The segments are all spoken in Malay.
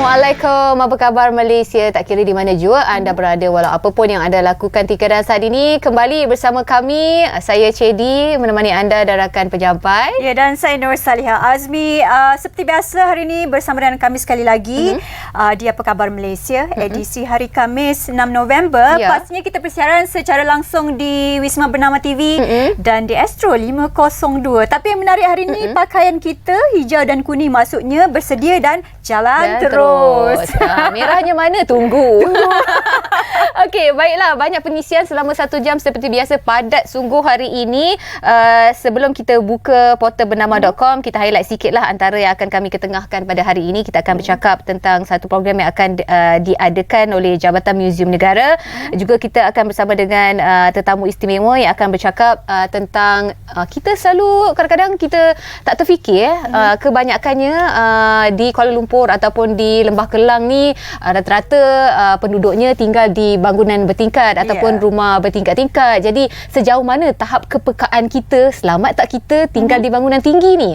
Assalamualaikum, apa khabar Malaysia? Tak kira di mana jua anda berada, walau apa pun yang anda lakukan ketika dan saat ini, kembali bersama kami, saya Cedi menemani anda dan rakan penyampai. Ya, dan saya Nur Salihah Azmi. Seperti biasa hari ini bersama dengan kami sekali lagi di Apa Khabar Malaysia, edisi hari Khamis 6 November. Pastinya kita bersiaran secara langsung di Wisma Bernama TV dan di Astro 502. Tapi yang menarik hari ini, pakaian kita hijau dan kuning, maksudnya bersedia dan jalan terus. Merahnya mana? Tunggu. Okey, baiklah. Banyak pengisian selama 1 jam seperti biasa, padat sungguh hari ini. Sebelum kita buka portal bernama.com, kita highlight sikitlah antara yang akan kami ketengahkan pada hari ini. Kita akan bercakap tentang satu program yang akan diadakan oleh Jabatan Muzium Negara. Juga kita akan bersama dengan tetamu istimewa yang akan bercakap tentang kita selalu kadang-kadang kita tak terfikir kebanyakannya di Kuala Lumpur ataupun di Lembah Kelang ni rata-rata penduduknya tinggal di bangunan bertingkat ataupun rumah bertingkat-tingkat. Jadi sejauh mana tahap kepekaan kita, selamat tak kita tinggal di bangunan tinggi ni?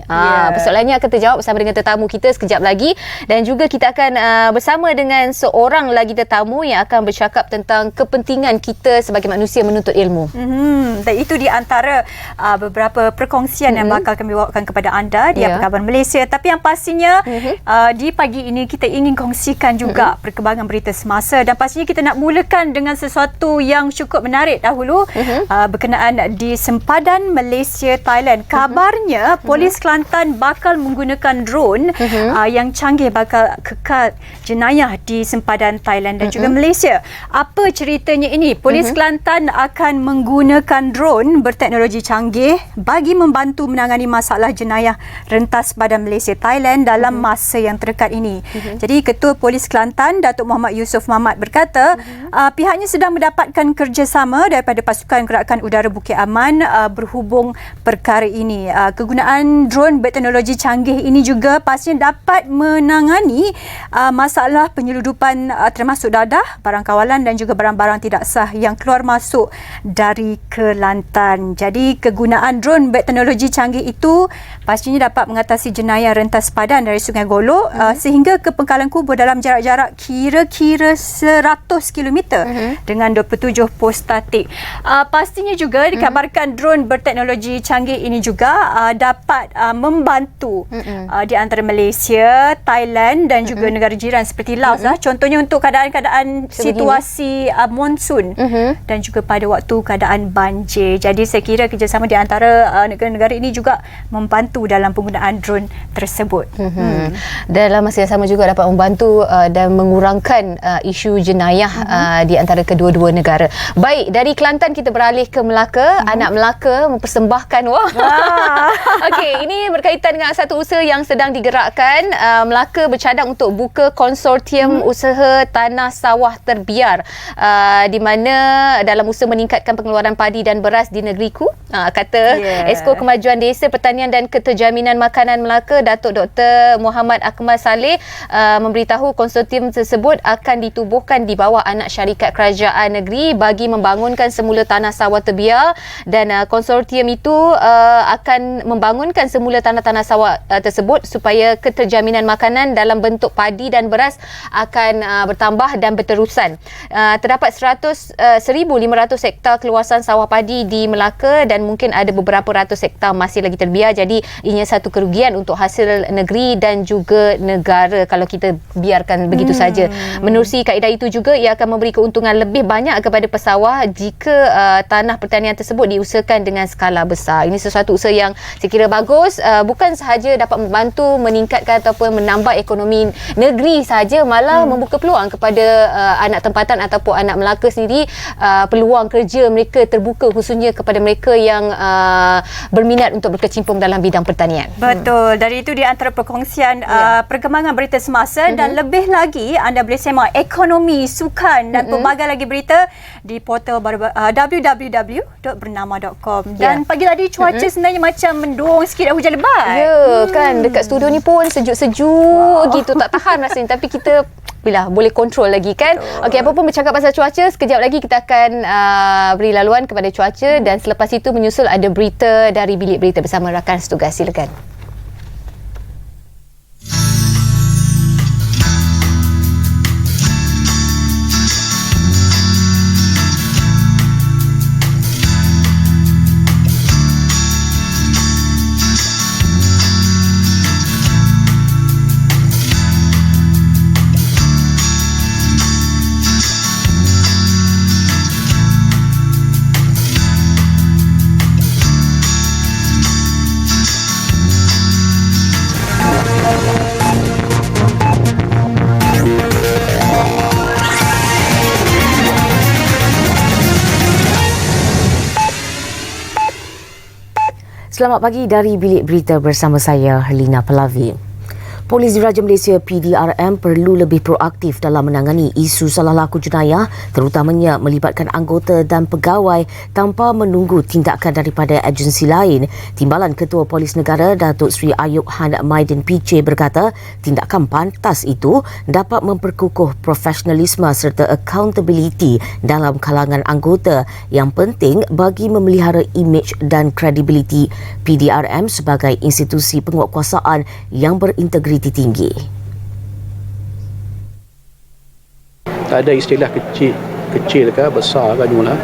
Persoalannya akan terjawab bersama dengan tetamu kita sekejap lagi, dan juga kita akan bersama dengan seorang lagi tetamu yang akan bercakap tentang kepentingan kita sebagai manusia menuntut ilmu. Dan itu di antara beberapa perkongsian yang bakal kami bawakan kepada anda di Apa Khabar Malaysia. Tapi yang pastinya di pagi ini kita ingin kongsikan juga perkembangan berita semasa, dan pastinya kita nak mulakan dengan sesuatu yang cukup menarik dahulu berkenaan di sempadan Malaysia Thailand. Kabarnya Polis Kelantan bakal menggunakan drone yang canggih bakal kekal jenayah di sempadan Thailand dan juga Malaysia. Apa ceritanya ini? Polis Kelantan akan menggunakan drone berteknologi canggih bagi membantu menangani masalah jenayah rentas pada Malaysia Thailand dalam masa yang terdekat ini. Jadi Ketua Polis Kelantan Datuk Muhammad Yusof Mamat berkata pihaknya sedang mendapatkan kerjasama daripada Pasukan Gerakan Udara Bukit Aman berhubung perkara ini. Kegunaan drone berteknologi canggih ini juga pastinya dapat menangani masalah penyeludupan termasuk dadah, barang kawalan dan juga barang-barang tidak sah yang keluar masuk dari Kelantan. Jadi kegunaan drone berteknologi canggih itu pastinya dapat mengatasi jenayah rentas padan dari Sungai Golok sehingga ke Pengkalan Kubur dalam jarak-jarak kira-kira 100 km dengan 27 pos statik. Pastinya juga dikabarkan drone berteknologi canggih ini juga dapat membantu di antara Malaysia, Thailand dan juga negara jiran seperti Laos. Contohnya untuk keadaan-keadaan situasi monsun dan juga pada waktu keadaan banjir. Jadi saya kira kerjasama di antara negara-negara ini juga membantu dalam penggunaan drone tersebut. Dalam masa yang sama juga dapat membantu dan mengurangkan isu jenayah di antara kedua-dua negara. Baik, dari Kelantan kita beralih ke Melaka. Anak Melaka mempersembahkan Okey, ini berkaitan dengan satu usaha yang sedang digerakkan. Melaka bercadang untuk buka konsortium usaha tanah sawah terbiar, di mana dalam usaha meningkatkan pengeluaran padi dan beras di negeriku, kata Esko Kemajuan Desa, Pertanian dan Keterjaminan Makanan Melaka, Datuk Dr. Muhammad Akmal Saleh, memberitahu konsortium tersebut akan ditubuhkan di bawah anak syarikat kerajaan negeri bagi membangunkan semula tanah sawah terbiar, dan konsortium itu akan membangunkan semula tanah-tanah sawah tersebut supaya keterjaminan makanan dalam bentuk padi dan beras akan bertambah dan berterusan. Terdapat 1,500 hektar keluasan sawah padi di Melaka dan mungkin ada beberapa ratus hektar masih lagi terbiar. Jadi ianya satu kerugian untuk hasil negeri dan juga negara kalau kita biarkan begitu saja. Menerusi kaedah itu juga, ia akan memberi keuntungan lebih banyak kepada pesawah jika tanah pertanian tersebut diusahakan dengan skala besar. Ini sesuatu usaha yang saya kira bagus, bukan sahaja dapat membantu meningkatkan ataupun menambah ekonomi negeri sahaja, malah membuka peluang kepada anak tempatan ataupun anak Melaka sendiri. Peluang kerja mereka terbuka khususnya kepada mereka yang berminat untuk berkecimpung dalam bidang pertanian. Betul. Dari itu di antara perkongsian perkembangan berita semasa, dan lebih lagi anda boleh semak ekonomi, sukan dan pelbagai lagi berita di portal www.bernama.com. Dan pagi tadi cuaca sebenarnya macam mendung sikit, hujan lebat. Ya kan, dekat studio ni pun sejuk-sejuk gitu, tak tahan rasanya, tapi kita boleh kontrol lagi kan. Okey, apa pun bercakap pasal cuaca, sekejap lagi kita akan beri laluan kepada cuaca, dan selepas itu menyusul ada berita dari bilik berita bersama rakan setugas. Silakan. Selamat pagi dari Bilik Berita bersama saya, Helina Pelavi. Polis Diraja Malaysia PDRM perlu lebih proaktif dalam menangani isu salah laku jenayah, terutamanya melibatkan anggota dan pegawai tanpa menunggu tindakan daripada agensi lain. Timbalan Ketua Polis Negara Datuk Seri Ayub Han Maidin PC berkata, tindakan pantas itu dapat memperkukuh profesionalisme serta accountability dalam kalangan anggota yang penting bagi memelihara imej dan kredibiliti PDRM sebagai institusi penguatkuasaan yang berintegriti tinggi. Tak ada istilah kecil ke besar ke jumlah,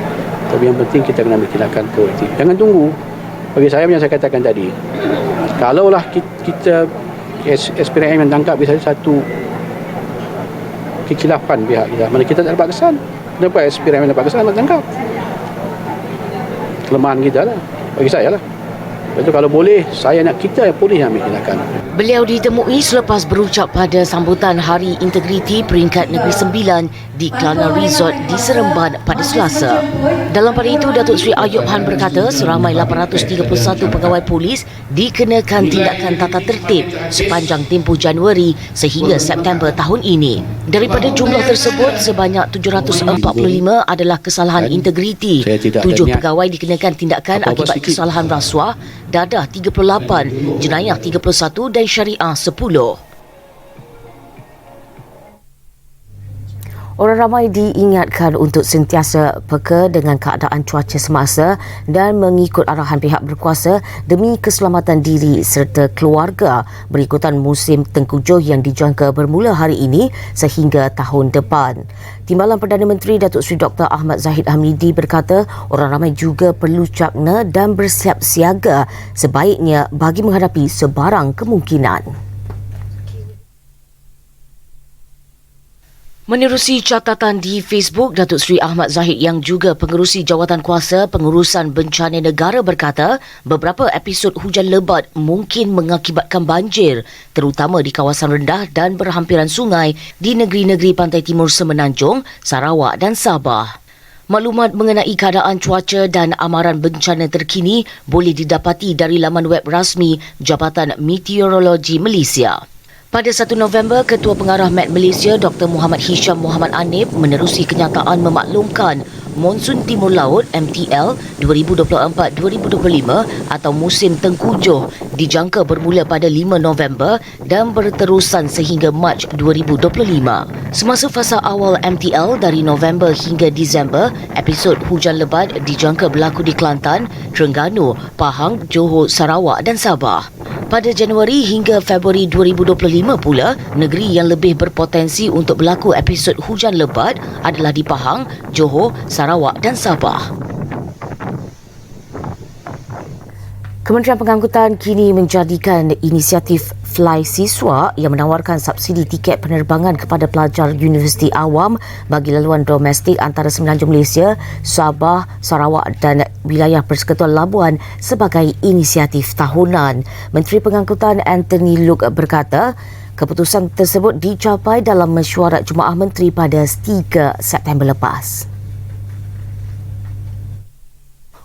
tapi yang penting kita kena ambil tindakan proaktif. Jangan tunggu. Bagi saya yang saya katakan tadi, kalaulah kita SPRM yang tangkap misalnya satu kekilapan pihak kita, mana kita tak dapat kesan, kenapa SPRM yang dapat kesan nak tangkap? Kelemahan kita lah, bagi saya lah. Lepas tu kalau boleh, saya nak kita polis ambil tindakan. Beliau ditemui selepas berucap pada sambutan Hari Integriti Peringkat Negeri Sembilan di Kelana Resort di Seremban pada Selasa. Dalam pada itu, Datuk Seri Ayub Han berkata seramai 831 pegawai polis dikenakan tindakan tata tertib sepanjang tempoh Januari sehingga September tahun ini. Daripada jumlah tersebut, sebanyak 745 adalah kesalahan integriti. 7 pegawai dikenakan tindakan akibat kesalahan rasuah, dadah 38, jenayah 31 dan syariah 10. Orang ramai diingatkan untuk sentiasa peka dengan keadaan cuaca semasa dan mengikut arahan pihak berkuasa demi keselamatan diri serta keluarga berikutan musim tengkujuh yang dijangka bermula hari ini sehingga tahun depan. Timbalan Perdana Menteri Datuk Seri Dr. Ahmad Zahid Hamidi berkata orang ramai juga perlu cakna dan bersiap siaga sebaiknya bagi menghadapi sebarang kemungkinan. Menerusi catatan di Facebook, Datuk Seri Ahmad Zahid yang juga pengerusi Jawatan Kuasa Pengurusan Bencana Negara berkata beberapa episod hujan lebat mungkin mengakibatkan banjir terutama di kawasan rendah dan berhampiran sungai di negeri-negeri pantai timur Semenanjung, Sarawak dan Sabah. Maklumat mengenai keadaan cuaca dan amaran bencana terkini boleh didapati dari laman web rasmi Jabatan Meteorologi Malaysia. Pada 1 November, Ketua Pengarah Met Malaysia Dr. Muhammad Hisham Muhammad Anib menerusi kenyataan memaklumkan Monsun Timur Laut MTL 2024-2025 atau musim tengkujuh dijangka bermula pada 5 November dan berterusan sehingga Mac 2025. Semasa fasa awal MTL dari November hingga Disember, episod hujan lebat dijangka berlaku di Kelantan, Terengganu, Pahang, Johor, Sarawak dan Sabah. Pada Januari hingga Februari 2025 pula, negeri yang lebih berpotensi untuk berlaku episod hujan lebat adalah di Pahang, Johor, Sarawak dan Sabah. Kementerian Pengangkutan kini menjadikan inisiatif Fly Siswa yang menawarkan subsidi tiket penerbangan kepada pelajar Universiti Awam bagi laluan domestik antara Semenanjung Malaysia, Sabah, Sarawak dan wilayah Persekutuan Labuan sebagai inisiatif tahunan. Menteri Pengangkutan Anthony Luke berkata, keputusan tersebut dicapai dalam mesyuarat Jemaah Menteri pada 3 September lepas.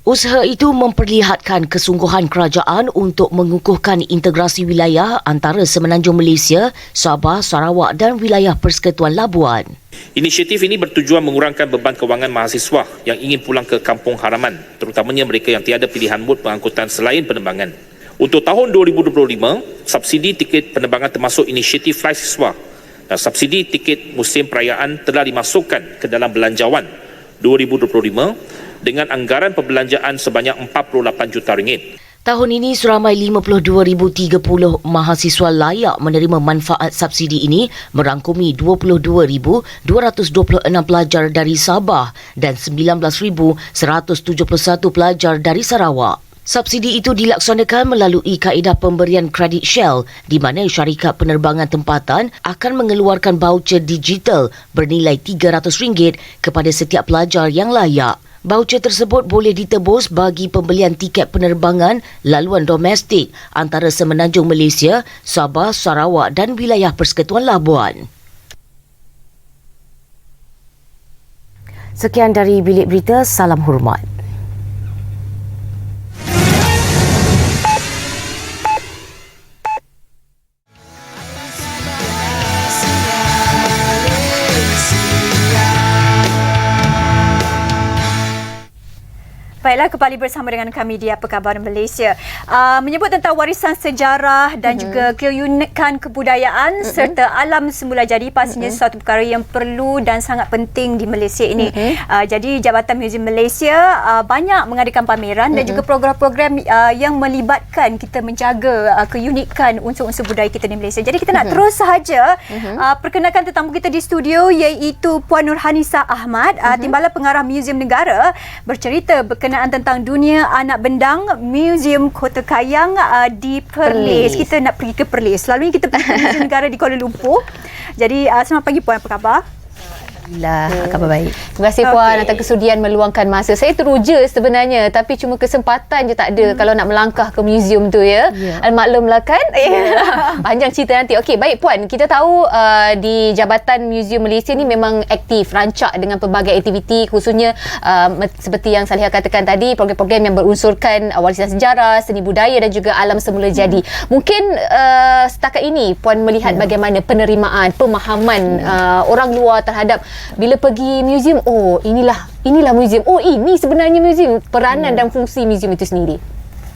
Usaha itu memperlihatkan kesungguhan kerajaan untuk mengukuhkan integrasi wilayah antara Semenanjung Malaysia, Sabah, Sarawak dan wilayah Persekutuan Labuan. Inisiatif ini bertujuan mengurangkan beban kewangan mahasiswa yang ingin pulang ke kampung halaman, terutamanya mereka yang tiada pilihan mod pengangkutan selain penerbangan. Untuk tahun 2025, subsidi tiket penerbangan termasuk inisiatif Fly Siswa dan subsidi tiket musim perayaan telah dimasukkan ke dalam belanjawan 2025 dengan anggaran perbelanjaan sebanyak 48 juta ringgit. Tahun ini seramai 52,030 mahasiswa layak menerima manfaat subsidi ini merangkumi 22,226 pelajar dari Sabah dan 19,171 pelajar dari Sarawak. Subsidi itu dilaksanakan melalui kaedah pemberian kredit Shell di mana syarikat penerbangan tempatan akan mengeluarkan baucer digital bernilai RM300 kepada setiap pelajar yang layak. Baucer tersebut boleh ditebus bagi pembelian tiket penerbangan laluan domestik antara Semenanjung Malaysia, Sabah, Sarawak dan wilayah Persekutuan Labuan. Sekian dari Bilik Berita, salam hormat. Baiklah, kembali bersama dengan kami di Apa Khabar Malaysia. Menyebut tentang warisan sejarah dan juga keunikan kebudayaan serta alam semula jadi pastinya suatu perkara yang perlu dan sangat penting di Malaysia ini. Jadi Jabatan Muzium Malaysia banyak mengadakan pameran dan juga program-program yang melibatkan kita menjaga keunikan unsur-unsur budaya kita di Malaysia. Jadi kita nak terus sahaja perkenalkan tetamu kita di studio, iaitu Puan Nurhanisa Ahmad, Timbalan Pengarah Muzium Negara, bercerita berkenaan tentang dunia anak bendang Muzium Kota Kayang di Perlis. Kita nak pergi ke Perlis. Selalunya kita pergi ke Muzium Negara di Kuala Lumpur. Jadi selamat pagi Puan, apa khabar? Alhamdulillah, khabar baik. Terima kasih Puan atas kesudian meluangkan masa. Saya teruja sebenarnya, tapi cuma kesempatan je tak ada kalau nak melangkah ke muzium tu ya. Maklumlah kan. Panjang cerita nanti. Okey, baik Puan, kita tahu di Jabatan Muzium Malaysia ni memang aktif, rancak dengan pelbagai aktiviti, khususnya seperti yang Salihah katakan tadi, program-program yang berunsurkan warisan sejarah, seni budaya dan juga alam semula jadi. Mungkin setakat ini Puan melihat bagaimana penerimaan, pemahaman orang luar terhadap bila pergi muzium, oh inilah muzium, oh ini sebenarnya muzium, peranan dan fungsi muzium itu sendiri.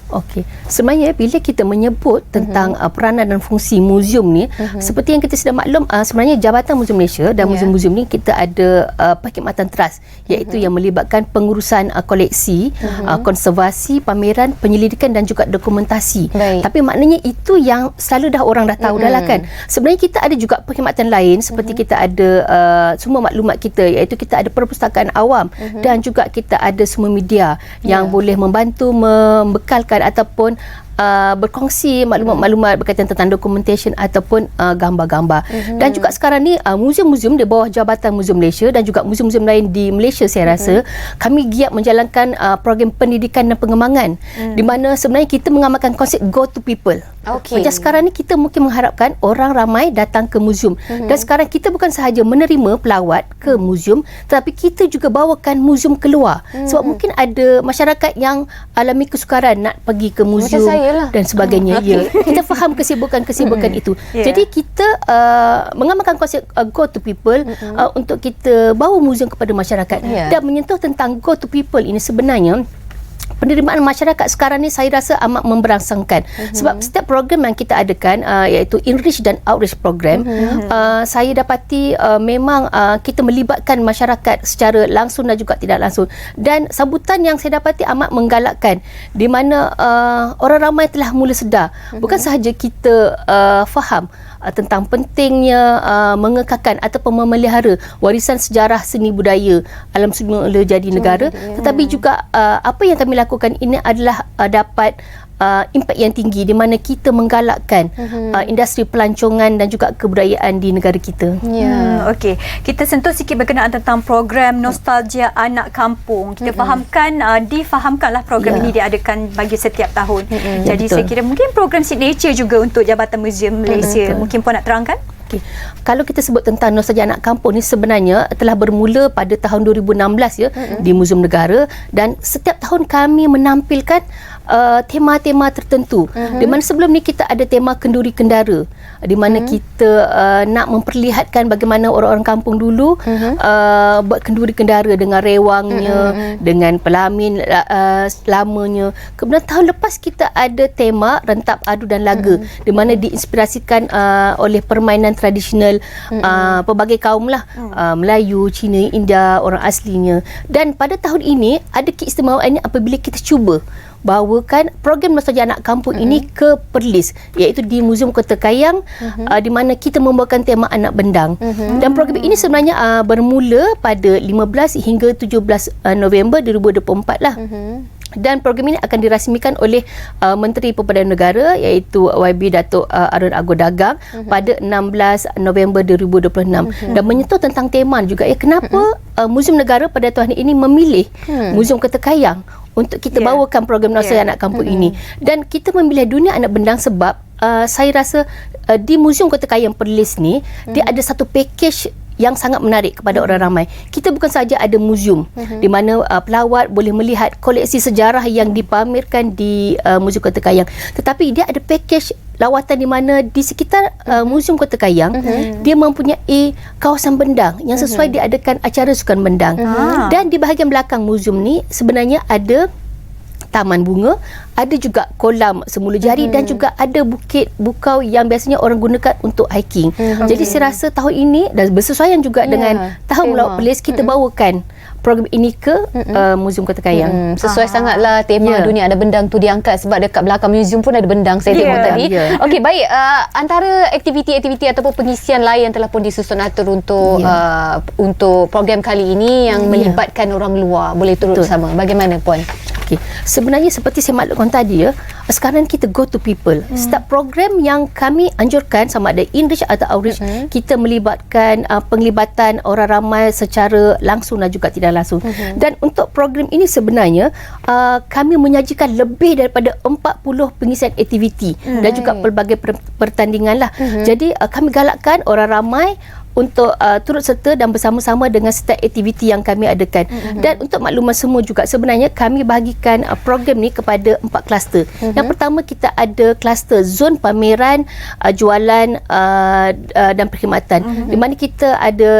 Okey. Sebenarnya bila kita menyebut tentang peranan dan fungsi muzium ni, seperti yang kita sudah maklum, sebenarnya Jabatan Muzium Malaysia dan muzium-muzium ni kita ada perkhidmatan trust, iaitu yang melibatkan pengurusan koleksi, konservasi, pameran, penyelidikan dan juga dokumentasi. Tapi maknanya itu yang selalu dah orang dah tahu dah lah kan. Sebenarnya kita ada juga perkhidmatan lain, seperti kita ada semua maklumat kita, iaitu kita ada perpustakaan awam dan juga kita ada semua media yang boleh membantu membekalkan ataupun berkongsi maklumat-maklumat berkaitan tentang documentation ataupun gambar-gambar. Dan juga sekarang ni muzium-muzium di bawah Jabatan Muzium Malaysia dan juga muzium-muzium lain di Malaysia, saya rasa kami giat menjalankan program pendidikan dan pengembangan, di mana sebenarnya kita mengamalkan konsep go to people. Macam sekarang ni kita mungkin mengharapkan orang ramai datang ke muzium, dan sekarang kita bukan sahaja menerima pelawat ke muzium, tetapi kita juga bawakan muzium keluar. Sebab mungkin ada masyarakat yang alami kesukaran nak pergi ke muzium dan sebagainya. Kita faham kesibukan itu. Jadi kita mengamalkan konsep go to people untuk kita bawa muzium kepada masyarakat. Dan menyentuh tentang go to people ini, sebenarnya penerimaan masyarakat sekarang ni saya rasa amat memberangsangkan. Sebab setiap program yang kita adakan, iaitu Enrich dan Outreach program, saya dapati memang kita melibatkan masyarakat secara langsung dan juga tidak langsung. Dan sambutan yang saya dapati amat menggalakkan, di mana orang ramai telah mula sedar. Bukan sahaja kita faham tentang pentingnya mengekalkan ataupun memelihara warisan sejarah seni budaya alam semula jadi negara, tetapi juga apa yang kami lakukan ini adalah dapat impak yang tinggi, di mana kita menggalakkan industri pelancongan dan juga kebudayaan di negara kita. Okey, kita sentuh sikit berkenaan tentang program Nostalgia Anak Kampung. Kita difahamkanlah program ini diadakan bagi setiap tahun. Jadi saya kira mungkin program signature juga untuk Jabatan Muzium Malaysia. Mungkin Puan nak terangkan? Okay. Kalau kita sebut tentang Nostalgia Anak Kampung ni, sebenarnya telah bermula pada tahun 2016 di Muzium Negara, dan setiap tahun kami menampilkan tema-tema tertentu. Di mana sebelum ni kita ada tema kenduri kendara, di mana kita nak memperlihatkan bagaimana orang-orang kampung dulu buat kenduri kendara dengan rewangnya, dengan pelamin lamanya. Kemudian tahun lepas kita ada tema rentap adu dan laga, di mana diinspirasikan oleh permainan tradisional pelbagai kaum lah, Melayu, Cina, India, orang aslinya. Dan pada tahun ini ada keistimewaannya apabila kita cuba bawakan program Nostalgia Anak Kampung ini ke Perlis, iaitu di Muzium Kota Kayang, di mana kita membawakan tema anak bendang. Dan program ini sebenarnya bermula pada 15 hingga 17 November 2024 lah. Dan program ini akan dirasmikan oleh Menteri Pemberdayaan Negara, iaitu YB Datuk Arun Agor Dagang pada 16 November 2026. Dan menyentuh tentang tema juga, kenapa Muzium Negara pada tahun ini memilih Muzium Kota Kayang untuk kita bawakan program Nostalgia Anak Kampung ini. Dan kita memilih dunia anak bendang sebab saya rasa di Muzium Kota Kayang Perlis ni dia ada satu package yang sangat menarik kepada orang ramai. Kita bukan saja ada muzium di mana pelawat boleh melihat koleksi sejarah yang dipamerkan di Muzium Kota Kayang, tetapi dia ada pakej lawatan di mana di sekitar Muzium Kota Kayang dia mempunyai kawasan bendang yang sesuai diadakan acara sukan bendang. Dan di bahagian belakang muzium ni sebenarnya ada taman bunga, ada juga kolam semula jari dan juga ada bukit bukau yang biasanya orang gunakan untuk hiking. Jadi saya rasa tahun ini dan bersesuaian juga dengan Tahun Melawat Perlis, kita bawakan program ini ke Muzium Kota Kayang. Sesuai sangatlah tema Dunia Ada Bendang tu diangkat, sebab dekat belakang muzium pun ada bendang saya tengok tadi. Okey, baik, antara aktiviti-aktiviti ataupun pengisian lain yang telah pun disusun atur untuk program kali ini yang melibatkan orang luar, boleh turut bersama. Bagaimana Puan? Okey, sebenarnya seperti saya maklumkan tadi sekarang kita go to people. Setiap program yang kami anjurkan, sama ada in-reach atau outreach, kita melibatkan penglibatan orang ramai secara langsung dan juga tidak langsung. Dan untuk program ini sebenarnya kami menyajikan lebih daripada 40 pengisian aktiviti dan juga pelbagai pertandingan lah. Jadi kami galakkan orang ramai untuk turut serta dan bersama-sama dengan setiap aktiviti yang kami adakan. Dan untuk makluman semua juga, sebenarnya kami bahagikan program ni kepada 4 kluster. Yang pertama, kita ada kluster zon pameran, jualan dan perkhidmatan, di mana kita ada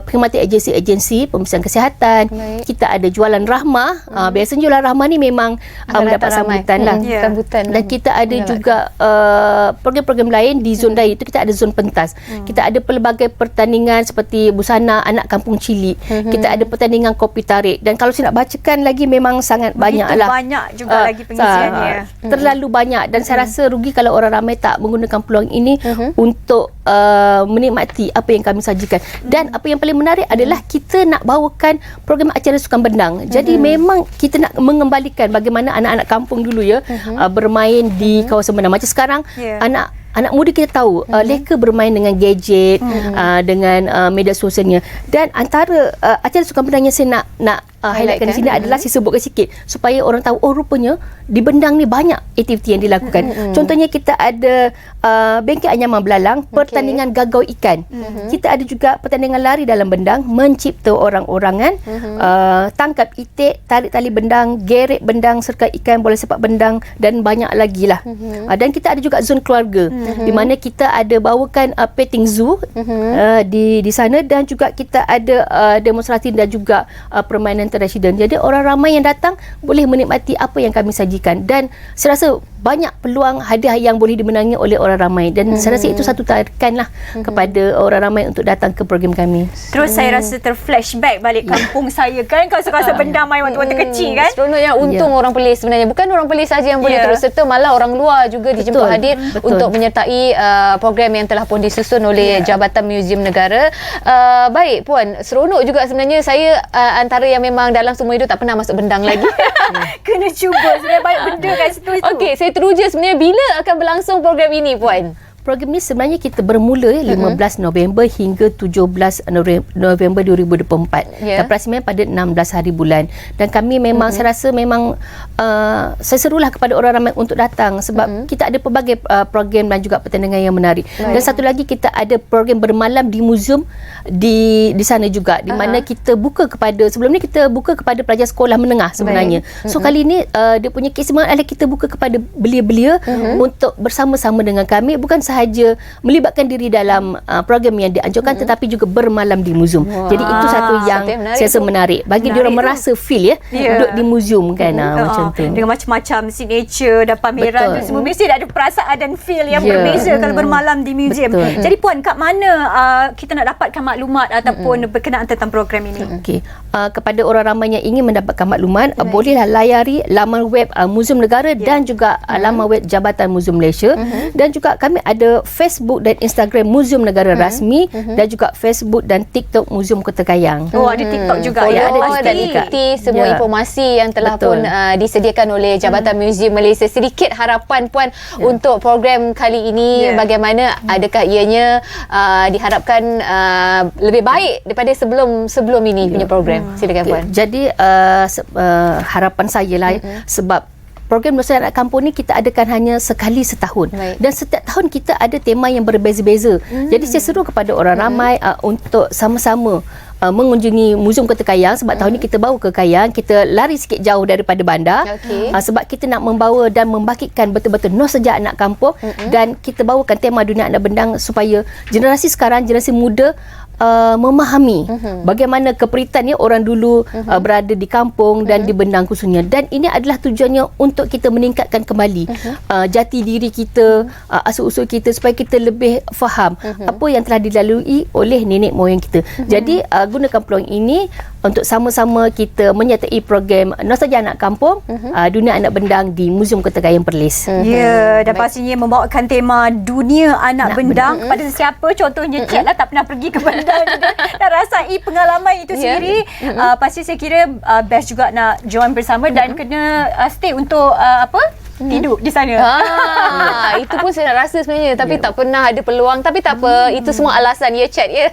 perkhidmatan agensi-agensi pemeriksaan kesihatan. Kita ada jualan rahmah. Biasanya jualan rahmah ni memang mendapat sambutan lah. Dan kita ada juga program-program lain di zon lain. Itu kita ada zon pentas. Kita ada pelbagai pertandingan seperti busana anak kampung Cili. Kita ada pertandingan kopi tarik. Dan kalau saya nak bacakan lagi, memang sangat banyak lah. Banyak juga lagi pengisiannya. Terlalu banyak, dan saya rasa rugi kalau orang ramai tak menggunakan peluang ini untuk menikmati apa yang kami sajikan. Dan apa yang paling menarik adalah kita nak bawakan program acara sukan bendang. Jadi memang kita nak mengembalikan bagaimana anak-anak kampung dulu bermain di kawasan bendang. Macam sekarang anak muda kita tahu leka bermain dengan gadget, dengan media sosialnya. Dan antara acara sukan bendang yang saya nak highlightkan di sini adalah saya sebutkan sikit supaya orang tahu, rupanya di bendang ni banyak aktiviti yang dilakukan. Contohnya kita ada bengkel anyaman belalang, pertandingan gagau ikan. Kita ada juga pertandingan lari dalam bendang, mencipta orang-orangan, tangkap itik, tarik tali bendang, geret bendang, serka ikan, bola sepak bendang dan banyak lagi lah. Dan kita ada juga zon keluarga, di mana kita ada bawakan petting zoo di sana, dan juga kita ada demonstrasi dan juga permainan resident. Jadi orang ramai yang datang boleh menikmati apa yang kami sajikan, dan saya rasa banyak peluang hadiah yang boleh dimenangi oleh orang ramai, dan saya rasa itu satu tarikan lah kepada orang ramai untuk datang ke program kami. Terus saya rasa terflashback balik kampung saya kan, kawasan-kawasan bendang main waktu kecil kan. Seronoknya untung orang Perlis sebenarnya, bukan orang Perlis saja yang boleh turut serta, malah orang luar juga dijemput hadir untuk menyertai program yang telah pun disusun oleh Jabatan Muzium Negara. Baik Puan, seronok juga sebenarnya. Saya antara yang memang dalam semua hidup tak pernah masuk bendang lagi. Kena cuba, sebenarnya banyak benda kat situ. Okey, saya teruja sebenarnya, bila akan berlangsung program ini Puan? Program ni sebenarnya kita bermula 15 November hingga 17 November 2024. Dan pelaksanaan pada 16 hari bulan. Dan kami memang saya rasa memang saya serulah kepada orang ramai untuk datang, sebab kita ada pelbagai program dan juga pertandingan yang menarik. Dan satu lagi, kita ada program bermalam di muzium di sana juga, di mana kita buka kepada, sebelum ni kita buka kepada pelajar sekolah menengah sebenarnya. So kali ni dia punya keistimewaan adalah kita buka kepada belia-belia untuk bersama-sama dengan kami, bukan sahaja melibatkan diri dalam program yang dianjurkan, tetapi juga bermalam di muzium. Jadi itu satu yang saya rasa menarik bagi diorang merasa feel duduk di muzium kan, macam tu. Dengan macam-macam signature dan pameran tu semua, mesti ada perasaan dan feel yang berbeza kalau bermalam di muzium. Jadi Puan, kat mana kita nak dapatkan maklumat ataupun berkenaan tentang program ini? Okey, kepada orang ramai yang ingin mendapatkan maklumat, bolehlah layari laman web Muzium Negara dan juga laman web Jabatan Muzium Malaysia. Dan juga kami ada Facebook dan Instagram Muzium Negara Rasmi, dan juga Facebook dan TikTok Muzium Kota Kayang. Ada TikTok juga. Ada dan ikuti semua informasi yang telah pun disediakan oleh Jabatan Muzium Malaysia. Sedikit harapan Puan untuk program kali ini, bagaimana, adakah ianya diharapkan lebih baik daripada sebelum ini punya program? Silakan Puan. Jadi harapan saya lah, sebab program Nostalgia Anak Kampung ni kita adakan hanya sekali setahun. Baik. Dan setiap tahun kita ada tema yang berbeza-beza. Jadi saya seru kepada orang ramai untuk sama-sama mengunjungi Muzium Kota Kayang, sebab tahun ni kita bawa ke Kayang, kita lari sikit jauh daripada bandar. Sebab kita nak membawa dan membangkitkan betul-betul nostalgia anak kampung, dan kita bawakan tema Dunia Anak Bendang supaya generasi sekarang, generasi muda memahami bagaimana keperitan orang dulu berada di kampung dan di bendang khususnya. Dan ini adalah tujuannya untuk kita meningkatkan kembali jati diri kita, asal-usul kita, supaya kita lebih faham apa yang telah dilalui oleh nenek moyang kita. Jadi gunakan peluang ini untuk sama-sama kita menyertai program Nostalgia Anak Kampung, Dunia Anak Bendang di Muzium Kota Kayang Perlis. Ya, dan pastinya membawakan tema Dunia Anak Bendang kepada sesiapa, contohnya Cik lah tak pernah pergi ke bandar juga, dan rasai pengalaman itu sendiri. Pasti saya kira best juga nak join bersama dan kena stay untuk tidur di sana. Itu pun saya nak rasa sebenarnya, tapi tak pernah ada peluang. Tapi tak apa, itu semua alasan ya, Chat ya.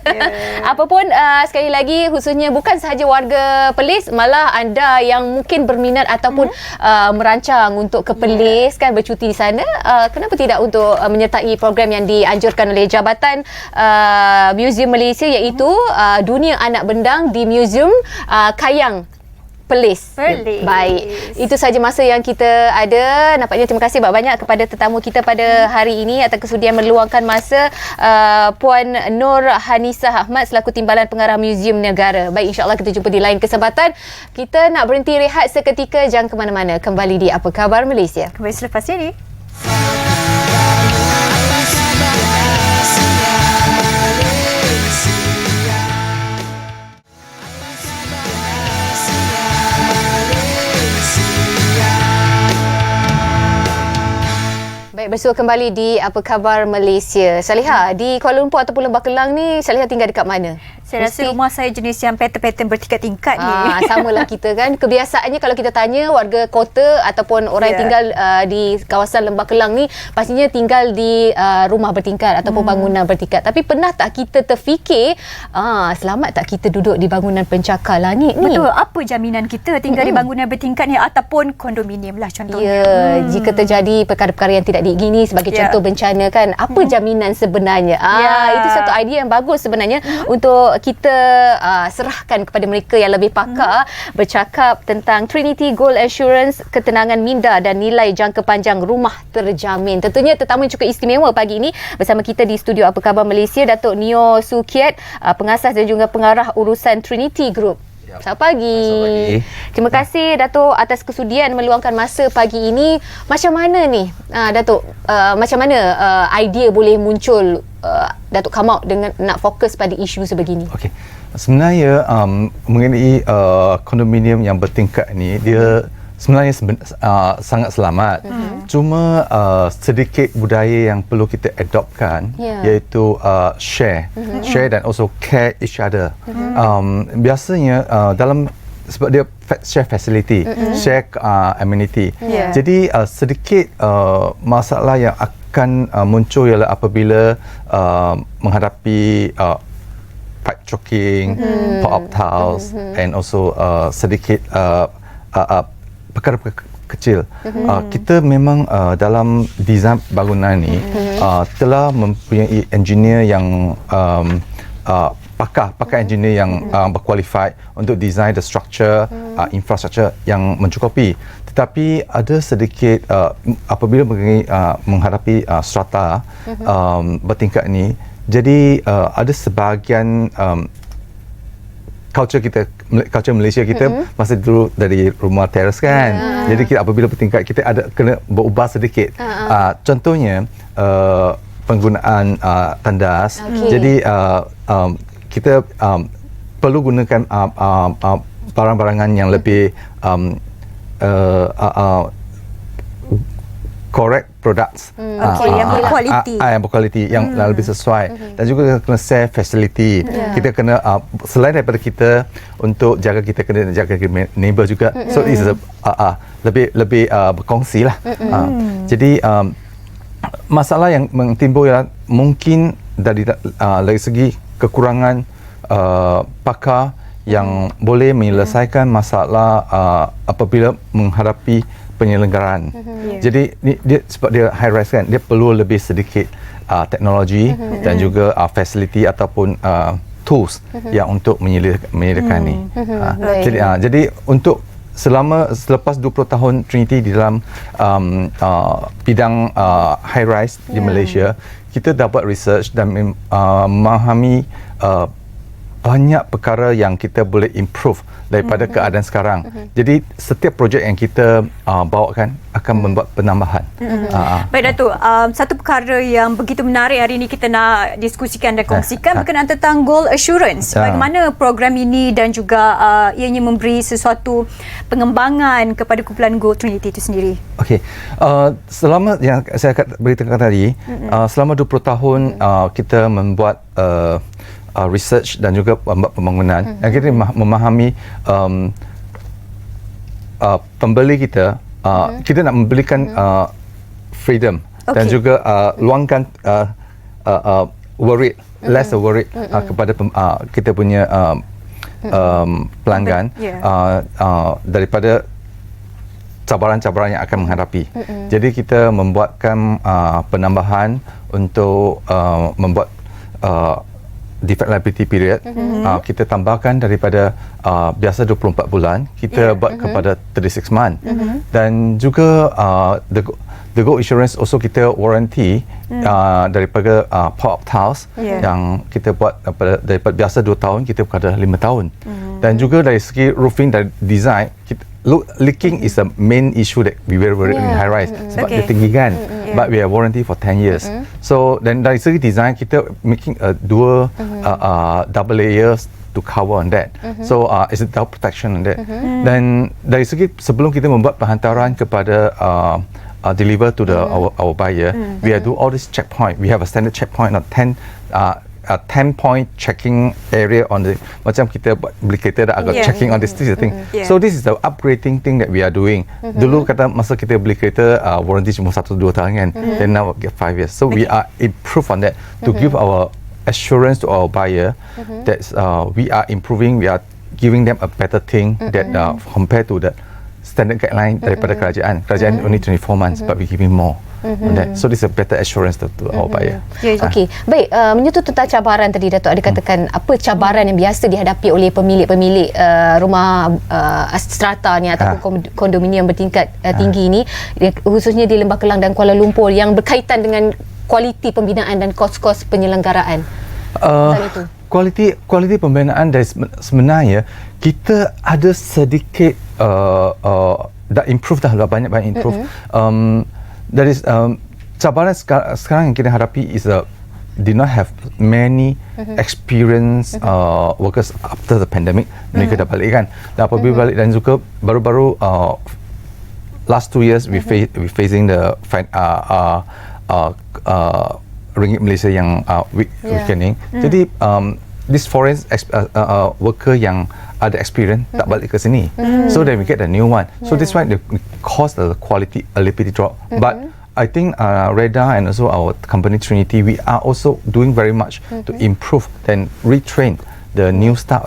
Apapun sekali lagi, khususnya bukan sahaja warga Perlis, malah anda yang mungkin berminat ataupun merancang untuk ke Perlis kan, bercuti di sana, kenapa tidak untuk menyertai program yang dianjurkan oleh Jabatan Muzium Malaysia, iaitu Dunia Anak Bendang di Muzium Kayang Perlis. Baik. Itu saja masa yang kita ada. Nampaknya terima kasih banyak kepada tetamu kita pada hari ini atas kesudian meluangkan masa, Puan Nur Hanisah Ahmad selaku Timbalan Pengarah Muzium Negara. Baik, insya-Allah kita jumpa di lain kesempatan. Kita nak berhenti rehat seketika, jangan ke mana-mana. Kembali di Apa Khabar Malaysia. Kembali selepas ini. Baik, bersua kembali di Apa Khabar Malaysia. Saliha, di Kuala Lumpur ataupun Lembah Kelang ni, Saliha tinggal dekat mana? Saya rasa rumah saya jenis yang pattern-pattern bertingkat-tingkat ni. Samalah kita kan. Kebiasaannya kalau kita tanya warga kota ataupun orang yang tinggal di kawasan Lembah Kelang ni, pastinya tinggal di rumah bertingkat ataupun bangunan bertingkat. Tapi pernah tak kita terfikir, selamat tak kita duduk di bangunan pencakar langit ni? Betul. Apa jaminan kita tinggal di bangunan bertingkat ni ataupun kondominium lah contohnya. Ya, jika terjadi perkara-perkara yang tidak diingini sebagai contoh bencana kan, apa jaminan sebenarnya? Itu satu idea yang bagus sebenarnya untuk kita serahkan kepada mereka yang lebih pakar, bercakap tentang Trinity Gold Assurance, ketenangan minda dan nilai jangka panjang rumah terjamin. Tentunya tetamu yang cukup istimewa pagi ini bersama kita di studio Apa Khabar Malaysia, Datuk Neo Sukiat, pengasas dan juga pengarah urusan Trinity Group. Selamat pagi. Terima kasih Datuk atas kesudian meluangkan masa pagi ini. Macam mana ni Datuk, macam mana idea boleh muncul Datuk come out dengan nak fokus pada isu sebegini? Okey. Sebenarnya mengenai kondominium yang bertingkat ni, dia sebenarnya sangat selamat. Cuma sedikit budaya yang perlu kita adoptkan, iaitu share dan also care each other. Biasanya dalam, sebab dia share facility, share amenity. Jadi sedikit masalah yang akan muncul ialah apabila menghadapi pipe choking, pop-up tiles, and also sedikit perkara kecil. Kita memang dalam design bangunan ni telah mempunyai engineer yang pakar engineer yang berqualified untuk design the structure, infrastructure yang mencukupi. Tetapi ada sedikit apabila menghadapi strata bertingkat ni, jadi ada sebahagian culture Malaysia kita masih dulu dari rumah teras kan. Jadi kita apabila bertingkat, kita ada kena berubah sedikit. Contohnya penggunaan tandas. Jadi kita perlu gunakan barang-barangan yang lebih correct products, yang berkualiti, yang berkualiti, yang lebih sesuai. Dan juga kena share facility. Kita kena selain daripada kita untuk jaga, kita kena jaga neighbor juga. So it's lebih berkongsi lah. Jadi masalah yang timbul ialah mungkin dari segi kekurangan pakar yang boleh menyelesaikan masalah apabila menghadapi penyelenggaraan. Jadi dia sebab dia high rise kan, dia perlu lebih sedikit teknologi dan juga fasiliti ataupun tools yang untuk menyediakan ni. Jadi untuk selepas 20 tahun Trinity di dalam bidang high rise di Malaysia, kita dapat research dan memahami banyak perkara yang kita boleh improve daripada keadaan sekarang. Jadi setiap projek yang kita bawakan akan membuat penambahan. Baik Datuk, satu perkara yang begitu menarik hari ini kita nak diskusikan dan kongsikan berkenaan tentang goal assurance. Bagaimana program ini dan juga ianya memberi sesuatu pengembangan kepada kumpulan Gold Trinity itu sendiri. Okey, selama yang saya beritahu tadi, selama 20 tahun kita membuat research dan juga pembangunan. Yang kita memahami pembeli kita, kita nak memberikan freedom dan juga luangkan worried, less worried kepada kita punya pelanggan daripada cabaran-cabaran yang akan menghadapi. Jadi kita membuatkan penambahan untuk membuat deferred liability period. Kita tambahkan daripada biasa 24 bulan, kita buat kepada 36 month. Dan juga the gold insurance also kita warranty daripada pop-up tiles yang kita buat daripada biasa 2 tahun kita kepada 5 tahun. Dan juga dari segi roofing dan design, leaking is a main issue that we were in high rise sebab dia tinggi kan. But we have warranty for 10 years. So dan dari segi design kita making a double layers to cover on that. So it's a double protection on that. Dan dari segi sebelum kita membuat penghantaran kepada deliver to our buyer, we have do all this checkpoint. We have a standard checkpoint of 10 point checking area on the macam kita beli kereta dah agak checking on this thing. So this is the upgrading thing that we are doing. Dulu kata masa kita beli kereta warranty cuma 1-2 tahun kan, then now get 5 years. So we are improve on that to give our assurance to our buyer that we are improving, we are giving them a better thing that compared to the standard guideline daripada kerajaan. Kerajaan only 24 months but we giving more. So this is a better assurance to our buyer. Okey, baik, menyentuh tentang cabaran tadi Datuk ada katakan apa cabaran yang biasa dihadapi oleh pemilik-pemilik rumah strata ni ataupun kondominium bertingkat tinggi ni, khususnya di Lembah Kelang dan Kuala Lumpur yang berkaitan dengan kualiti pembinaan dan kos-kos penyelenggaraan. Kualiti pembinaan dari sebenarnya kita ada sedikit dah improve dah banyak improve. Dari cabaran sekarang yang kita hadapi is did not have many experienced workers after the pandemic. Mereka dah balik kan. Dan apabila balik dan juga baru-baru last 2 years we facing the ringgit Malaysia yang weakening. Jadi this foreign worker yang ada experience tak balik ke sini, so then we get a new one. So this why the cost the quality a little bit drop. But I think Reda and also our company Trinity, we are also doing very much to improve and retrain the new staff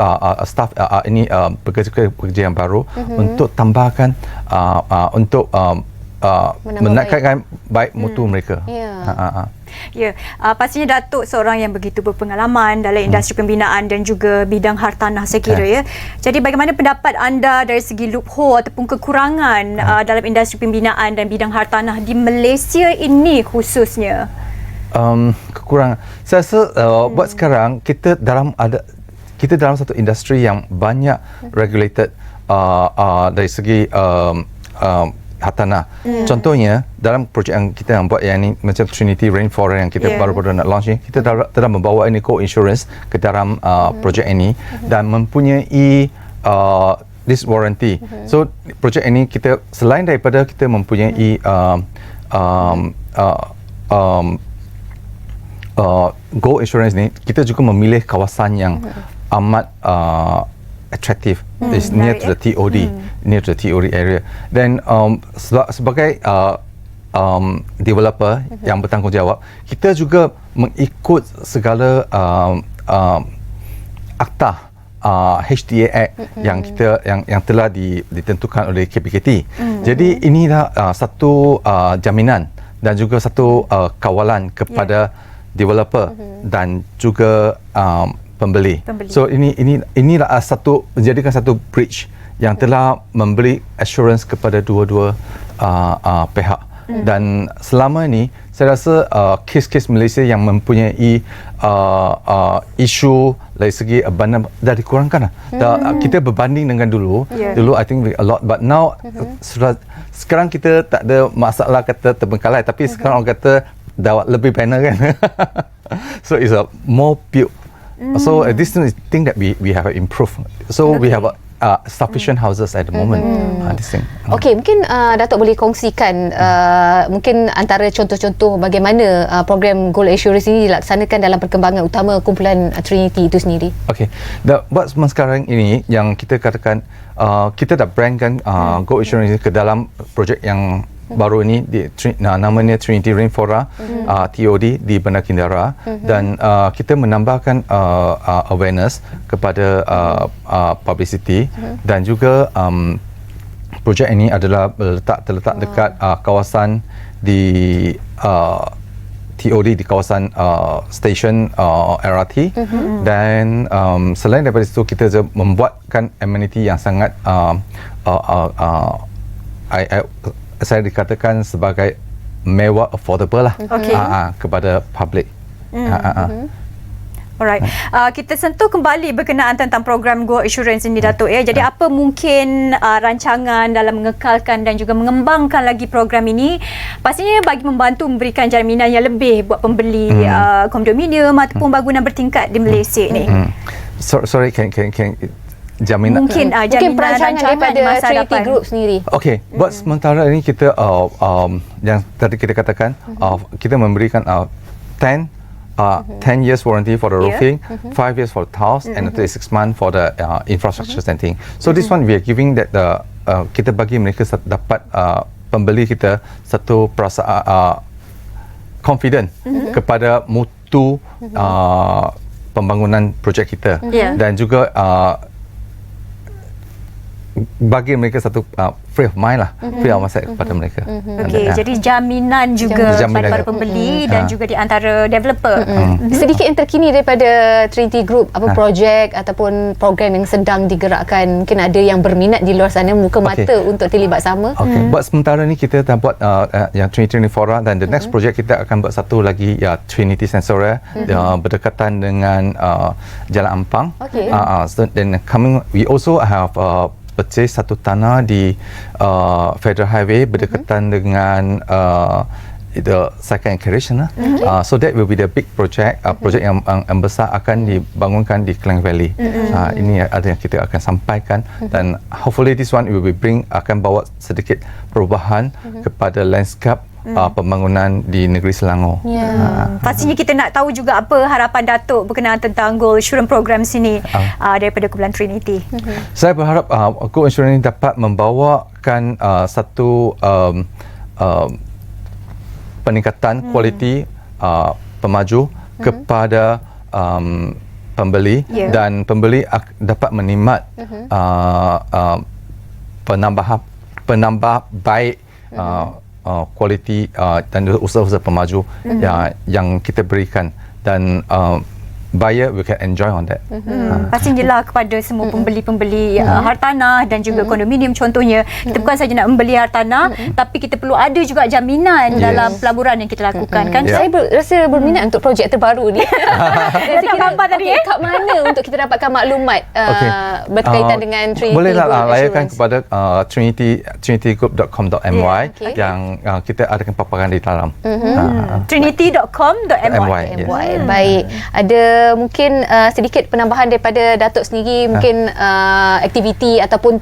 ini pekerja yang baru untuk tambahkan untuk menaikkan baik mutu mereka. Pastinya Datuk seorang yang begitu berpengalaman dalam industri pembinaan dan juga bidang hartanah saya kira Jadi bagaimana pendapat anda dari segi loophole ataupun kekurangan dalam industri pembinaan dan bidang hartanah di Malaysia ini khususnya? Kekurangan. Saya rasa buat sekarang kita dalam satu industri yang banyak regulated dari segi hartanah. Contohnya dalam projek yang kita buat yang ni macam Trinity Rainforest yang kita baru-baru nak launch ni, kita telah membawa ini co-insurance ke dalam projek ini dan mempunyai this warranty. So projek ini kita selain daripada kita mempunyai gold insurance ni, kita juga memilih kawasan yang amat attractive, is near to the TOD, near to the TOD area. Dan sebagai developer yang bertanggungjawab, kita juga mengikut segala akta HTA Act yang telah ditentukan oleh KPKT. Jadi inilah satu jaminan dan juga satu kawalan kepada developer dan juga pembeli. So inilah satu menjadikan satu bridge yang telah memberi assurance kepada dua-dua pihak. Dan selama ini saya rasa kes-kes Malaysia yang mempunyai isu dari segi abandon dah dikurangkan. Kita berbanding dengan dulu. Dulu I think a lot, but now sekarang kita tak ada masalah kata terbengkalai, tapi sekarang orang kata dah lebih banner kan. So it's a more built. So this thing that we have improved. So we have sufficient houses at the moment. This thing. Okey, mungkin Datuk boleh kongsikan mungkin antara contoh-contoh bagaimana program Gold Assurance ini dilaksanakan dalam perkembangan utama kumpulan Trinity itu sendiri. Okey. Buat sekarang ini yang kita katakan kita dah brandkan Gold Assurance ini ke dalam projek yang baru ini namanya Trinity Rainfora TOD di Bandar Kindara, dan kita menambahkan awareness kepada publicity dan juga projek ini adalah terletak dekat kawasan di TOD di kawasan stesen LRT, dan selain daripada itu kita membuatkan amenity yang sangat saya dikatakan sebagai mewah, affordable lah kepada public. Alright. Kita sentuh kembali berkenaan tentang program Go Assurance ini, Datuk ya. Jadi apa mungkin rancangan dalam mengekalkan dan juga mengembangkan lagi program ini, pastinya bagi membantu memberikan jaminan yang lebih buat pembeli kondominium ataupun bangunan bertingkat di Malaysia ni. Sorry, can jaminan mungkin perancangan daripada Trinity Group sendiri. Okey, buat sementara ini kita yang tadi kita katakan kita memberikan 10 years warranty for the roofing, 5 years for the tiles, and 36 months for the infrastructure setting. So this one we are giving that kita bagi mereka dapat pembeli kita satu perasaan confident kepada mutu pembangunan projek kita, dan juga bagi mereka satu free of mind lah, free of mind kepada mereka. Okey, jadi jaminan juga pada pembeli dan juga di antara developer. Sedikit yang terkini daripada Trinity Group, apa projek ataupun program yang sedang digerakkan, mungkin ada yang berminat di luar sana muka mata untuk terlibat sama. Buat sementara ni kita dah buat yang Trinity Rainfora, dan the next project kita akan buat satu lagi Trinity Sensoria berdekatan dengan Jalan Ampang. So then we also have purchase satu tanah di Federal Highway berdekatan dengan the second encouragement. So that will be the big project. Projek yang besar akan dibangunkan di Klang Valley. Ini ada yang kita akan sampaikan, dan hopefully this one will akan bawa sedikit perubahan kepada landscape pembangunan di negeri Selangor. Pastinya kita nak tahu juga apa harapan Datuk berkenaan tentang Gold Assurance program sini daripada kumpulan Trinity. Saya berharap Gold Assurance ini dapat membawakan satu peningkatan kualiti pemaju kepada pembeli, dan pembeli dapat menikmat penambah baik kualiti dan usaha-usaha pemaju yang kita berikan, dan buyer we can enjoy on that. Pastinya kepada semua pembeli-pembeli hartanah dan juga kondominium contohnya, kita bukan saja nak membeli hartanah, tapi kita perlu ada juga jaminan dalam pelaburan yang kita lakukan kan. Saya rasa berminat untuk projek terbaru ni. Saya gambar tadi kat mana untuk kita dapatkan maklumat berkaitan dengan Trinity? Bolehlah layarkan kepada trinitygroup.com.my yang kita adakan paparan di dalam. trinity.com.my. Baik. Ada mungkin sedikit penambahan daripada Datuk sendiri, mungkin aktiviti ataupun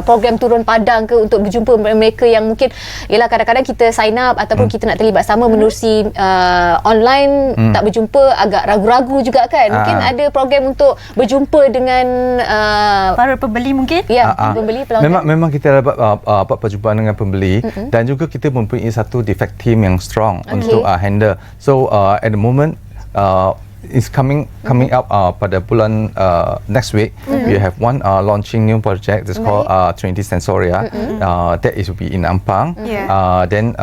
program turun padang ke untuk berjumpa mereka yang mungkin ialah kadang-kadang kita sign up ataupun kita nak terlibat sama menerusi online, tak berjumpa, agak ragu-ragu juga kan. Mungkin ada program untuk berjumpa dengan para pembeli mungkin? Ya, pembeli pelanggan. Memang kita dapat perjumpaan dengan pembeli, dan juga kita mempunyai satu defect team yang strong untuk handle. So at the moment is coming up pada bulan next week. We have one launching new project. It's called Trinity Sensoria. That is will be in Ampang. Then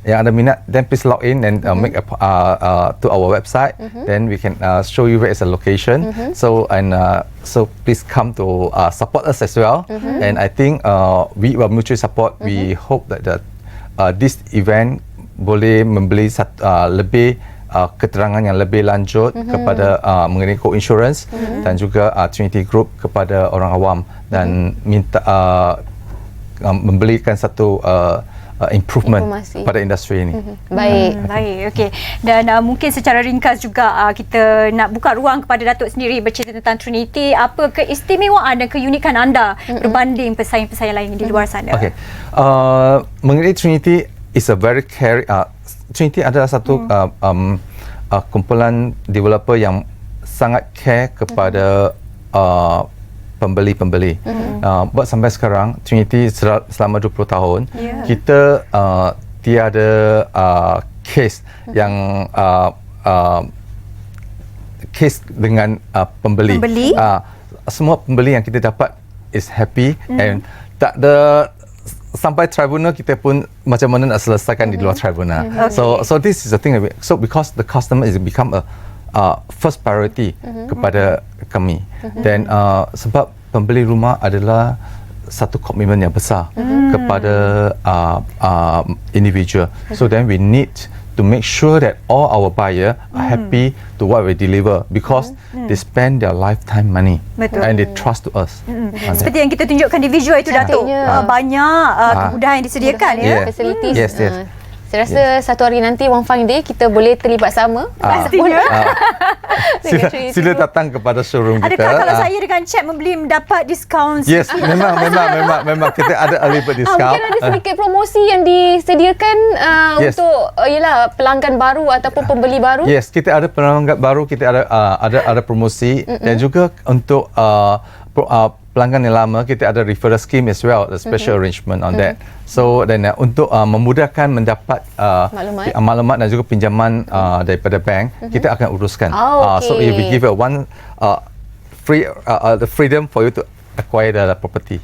yang ada minat, then please log in and make to our website. Then we can show you where is the location. So please come to support us as well. And I think we will mutually support. We hope that this event boleh membeli lebih keterangan yang lebih lanjut kepada mengenai co-insurance dan juga Trinity Group kepada orang awam dan minta memberikan satu improvement informasi pada industri ini. Baik, okey. Dan mungkin secara ringkas juga kita nak buka ruang kepada Datuk sendiri bercerita tentang Trinity. Apa keistimewaan dan keunikan anda berbanding pesaing-pesaing lain di luar sana? Okay. Mengenai Trinity is a very Trinity adalah satu kumpulan developer yang sangat care kepada pembeli-pembeli. Buat sampai sekarang Trinity selama 20 tahun kita tiada case yang case dengan pembeli. Semua pembeli yang kita dapat is happy and tak ada sampai tribunal kita pun macam mana nak selesaikan di luar tribunal. So this is the thing. So because the customer is become a first priority kepada kami. Dan sebab pembeli rumah adalah satu komitmen yang besar kepada individual. So then we need to make sure that all our buyer are happy to what we deliver because they spend their lifetime money. And they trust to us. Seperti yang kita tunjukkan di visual itu, Datuk, banyak kemudahan yang disediakan facilities. Yes. Saya rasa satu hari nanti Wang Fang Day kita boleh terlibat sama. Pastinya. Sila datang kepada showroom kita. Adakah kalau saya dengan cek membeli mendapat diskaun? Yes, memang kita ada early bird discount. Mungkin ada sedikit promosi yang disediakan untuk pelanggan baru ataupun pembeli baru. Yes, kita ada pelanggan baru, kita ada promosi dan juga untuk pelanggan yang lama kita ada referral scheme as well, a special arrangement on that. So dan untuk memudahkan mendapat maklumat dan juga pinjaman daripada bank, kita akan uruskan. So if we give one free the freedom for you to acquire the property.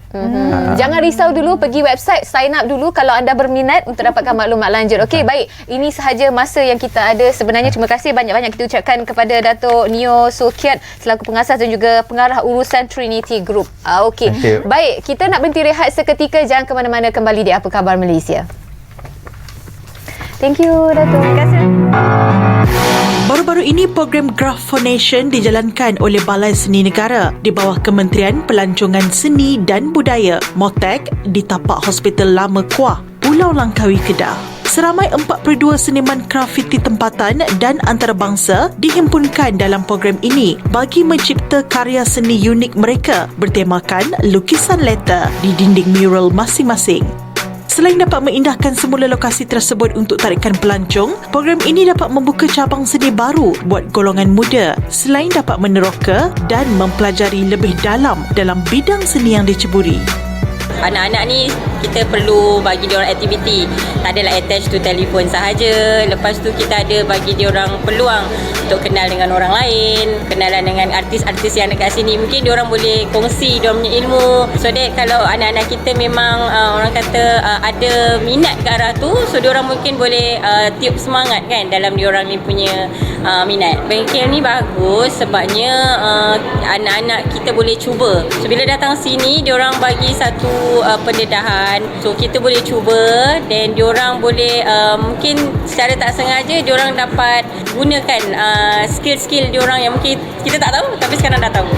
Jangan risau dulu, pergi website, sign up dulu kalau anda berminat untuk dapatkan maklumat lanjut. Okey, baik. Ini sahaja masa yang kita ada sebenarnya. Terima kasih banyak-banyak kita ucapkan kepada Datuk Neo Sulkiat selaku pengasas dan juga pengarah urusan Trinity Group. Okey. Baik, kita nak berhenti rehat seketika. Jangan ke mana-mana, kembali di Apa Khabar Malaysia. Thank you, Datuk. Terima kasih. Baru-baru ini program Graph Foundation dijalankan oleh Balai Seni Negara di bawah Kementerian Pelancongan Seni dan Budaya MOTEK di tapak Hospital Lama Kuah, Pulau Langkawi, Kedah. Seramai 42 seniman grafiti tempatan dan antarabangsa dihimpunkan dalam program ini bagi mencipta karya seni unik mereka bertemakan lukisan letter di dinding mural masing-masing. Selain dapat mengindahkan semula lokasi tersebut untuk tarikan pelancong, program ini dapat membuka cabang seni baru buat golongan muda selain dapat meneroka dan mempelajari lebih dalam bidang seni yang diceburi. Anak-anak ni kita perlu bagi diorang aktiviti. Tak adalah attach to telefon sahaja. Lepas tu kita ada bagi diorang peluang untuk kenal dengan orang lain, kenalan dengan artis-artis yang dekat sini. Mungkin diorang boleh kongsi diorang punya ilmu. So that kalau anak-anak kita memang orang kata ada minat ke arah tu, so diorang mungkin boleh tiup semangat kan dalam diorang ni punya minat. Bengkel ni bagus sebabnya anak-anak kita boleh cuba. So bila datang sini diorang bagi satu pendedahan, so kita boleh cuba dan diorang boleh mungkin secara tak sengaja diorang dapat gunakan skill-skill diorang yang mungkin kita tak tahu tapi sekarang dah tahu.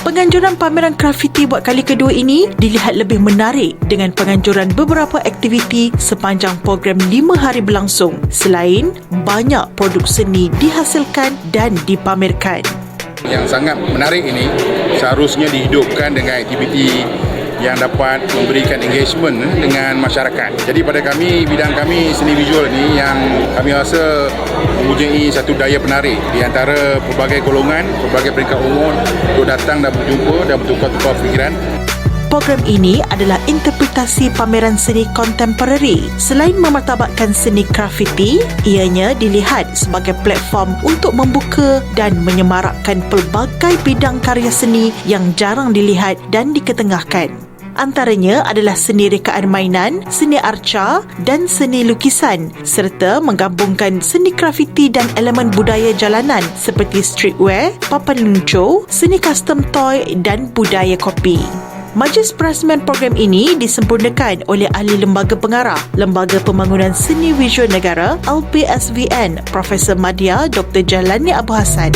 Penganjuran pameran grafiti buat kali kedua ini dilihat lebih menarik dengan penganjuran beberapa aktiviti sepanjang program 5 hari berlangsung, selain banyak produk seni dihasilkan dan dipamerkan. Yang sangat menarik ini seharusnya dihidupkan dengan aktiviti yang dapat memberikan engagement dengan masyarakat. Jadi pada kami, bidang kami seni visual ini yang kami rasa mempunyai satu daya penarik di antara pelbagai golongan, pelbagai peringkat umur untuk datang dan berjumpa dan bertukar-tukar fikiran. Program ini adalah interpretasi pameran seni kontemporari. Selain memartabatkan seni grafiti, ianya dilihat sebagai platform untuk membuka dan menyemarakkan pelbagai bidang karya seni yang jarang dilihat dan diketengahkan. Antaranya adalah seni rekaan mainan, seni arca dan seni lukisan, serta menggabungkan seni grafiti dan elemen budaya jalanan seperti streetwear, papan luncur, seni custom toy dan budaya kopi. Majlis perasmian program ini disempurnakan oleh ahli Lembaga Pengarah, Lembaga Pembangunan Seni Visual Negara LPSVN, Profesor Madya Dr. Jahlani Abu Hassan.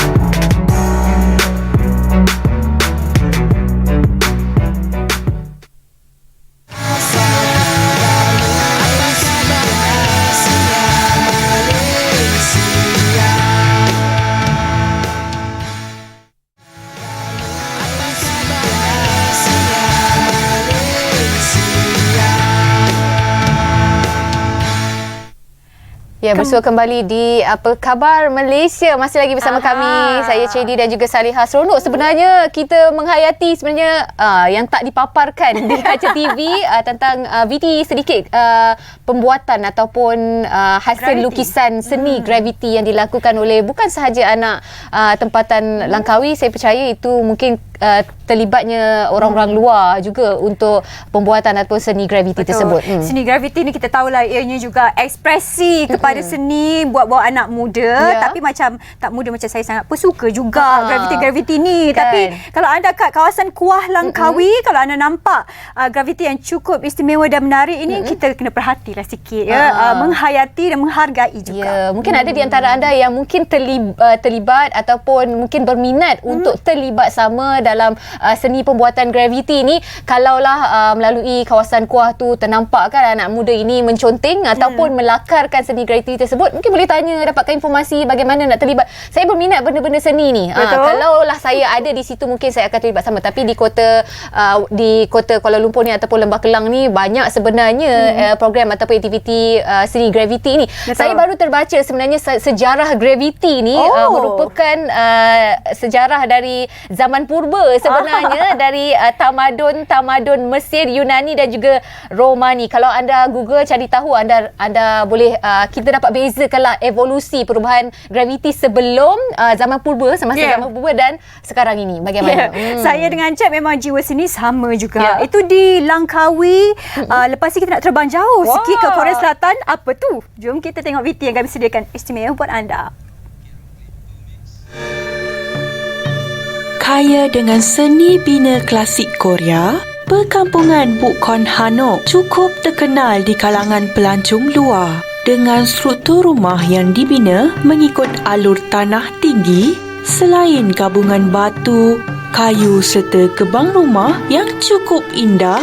Ya, bersua kembali di Apa Khabar Malaysia. Masih lagi bersama kami, saya Cedi dan juga Salihah. Seronok sebenarnya kita menghayati sebenarnya yang tak dipaparkan di kaca TV tentang VT sedikit pembuatan ataupun hasil lukisan seni graviti yang dilakukan oleh bukan sahaja anak tempatan Langkawi. Saya percaya itu mungkin terlibatnya orang-orang luar juga untuk pembuatan ataupun seni graviti tersebut. Seni graviti ni kita tahulah ianya juga ekspresi kepada seni buat-buat anak muda, tapi macam tak muda macam saya sangat pun suka juga graviti-graviti ni. Kan? Tapi kalau anda kat kawasan Kuah Langkawi, kalau anda nampak graviti yang cukup istimewa dan menarik ini, kita kena perhatilah sikit menghayati dan menghargai juga. Mungkin ada di antara anda yang mungkin terlibat ataupun mungkin berminat untuk terlibat sama dalam seni pembuatan graviti ni. Kalaulah melalui kawasan Kuah tu ternampak kan anak muda ini menconteng ataupun melakarkan seni graviti tersebut, mungkin boleh tanya, dapatkan informasi bagaimana nak terlibat. Saya berminat benda-benda seni ni. Kalaulah saya ada di situ, mungkin saya akan terlibat sama. Tapi di kota Kuala Lumpur ni ataupun Lembah Kelang ni banyak sebenarnya program ataupun aktiviti seni graviti ni. Saya baru terbaca sebenarnya sejarah graviti ni merupakan sejarah dari zaman purba sebenarnya, dari tamadun Mesir, Yunani dan juga Romani. Kalau anda Google cari tahu, anda boleh kita dapat bezakanlah evolusi perubahan graviti sebelum zaman purba, semasa zaman purba dan sekarang ini bagaimana. Saya dengan Cep memang jiwa seni sama juga. Itu di Langkawi. Lepas ni kita nak terbang jauh sikit ke Korea Selatan. Apa tu? Jom kita tengok VT yang kami sediakan istimewa buat anda. Kaya dengan seni bina klasik Korea, perkampungan Bukon Hanok cukup terkenal di kalangan pelancong luar dengan struktur rumah yang dibina mengikut alur tanah tinggi. Selain gabungan batu, kayu serta gebang rumah yang cukup indah,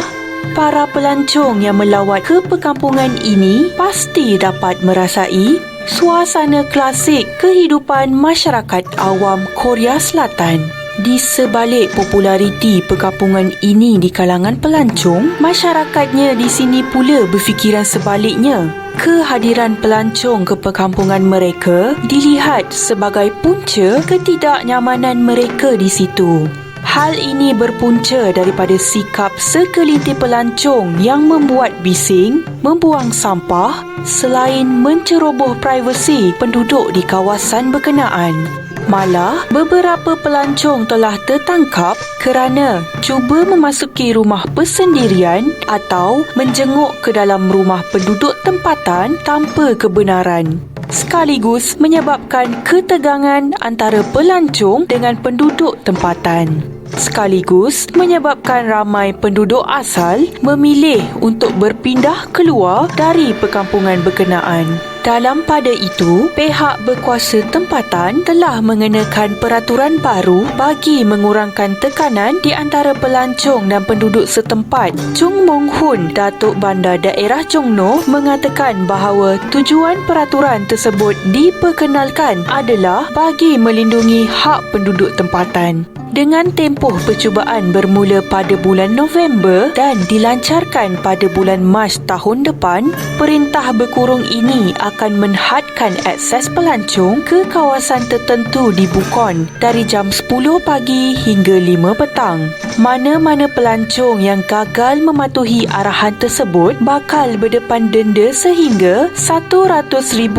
para pelancong yang melawat ke perkampungan ini pasti dapat merasai suasana klasik kehidupan masyarakat awam Korea Selatan. Di sebalik populariti perkampungan ini di kalangan pelancong, masyarakatnya di sini pula berfikiran sebaliknya. Kehadiran pelancong ke perkampungan mereka dilihat sebagai punca ketidaknyamanan mereka di situ. Hal ini berpunca daripada sikap segelintir pelancong yang membuat bising, membuang sampah selain menceroboh privasi penduduk di kawasan berkenaan. Malah, beberapa pelancong telah tertangkap kerana cuba memasuki rumah persendirian atau menjenguk ke dalam rumah penduduk tempatan tanpa kebenaran, sekaligus menyebabkan ketegangan antara pelancong dengan penduduk tempatan, sekaligus menyebabkan ramai penduduk asal memilih untuk berpindah keluar dari perkampungan berkenaan. Dalam pada itu, pihak berkuasa tempatan telah mengenakan peraturan baru bagi mengurangkan tekanan di antara pelancong dan penduduk setempat. Chung Mong Hun, Datuk Bandar Daerah Jongno, mengatakan bahawa tujuan peraturan tersebut diperkenalkan adalah bagi melindungi hak penduduk tempatan. Dengan tempoh percubaan bermula pada bulan November dan dilancarkan pada bulan Mac tahun depan, perintah berkurung ini akan menghadkan akses pelancong ke kawasan tertentu di Bukom dari jam 10 pagi hingga 5 petang. Mana-mana pelancong yang gagal mematuhi arahan tersebut bakal berdepan denda sehingga RM100,000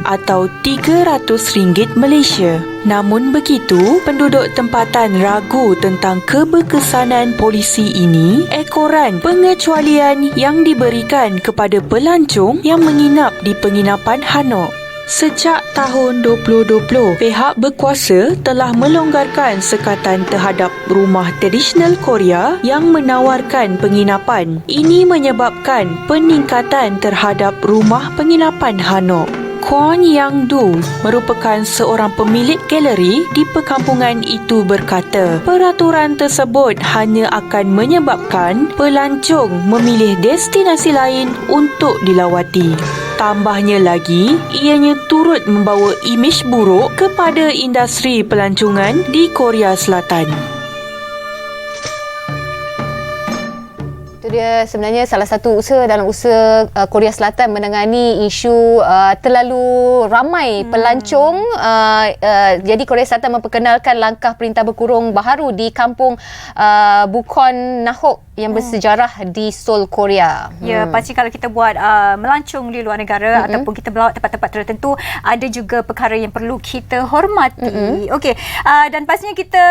atau RM300 Malaysia. Namun begitu, penduduk tempatan ragu tentang keberkesanan polisi ini ekoran pengecualian yang diberikan kepada pelancong yang menginap di penginapan Hanok. Sejak tahun 2020, pihak berkuasa telah melonggarkan sekatan terhadap rumah tradisional Korea yang menawarkan penginapan. Ini menyebabkan peningkatan terhadap rumah penginapan Hanok. Kwon Yang-do merupakan seorang pemilik galeri di perkampungan itu berkata, peraturan tersebut hanya akan menyebabkan pelancong memilih destinasi lain untuk dilawati. Tambahnya lagi, ianya turut membawa imej buruk kepada industri pelancongan di Korea Selatan. Itu dia sebenarnya salah satu usaha dalam usaha Korea Selatan menangani isu terlalu ramai pelancong. Jadi Korea Selatan memperkenalkan langkah perintah berkurung baharu di kampung Bukom Nahok yang bersejarah di Seoul, Korea. Ya, pasti kalau kita buat melancong di luar negara ataupun kita melawat tempat-tempat tertentu, ada juga perkara yang perlu kita hormati. Okey, dan pastinya kita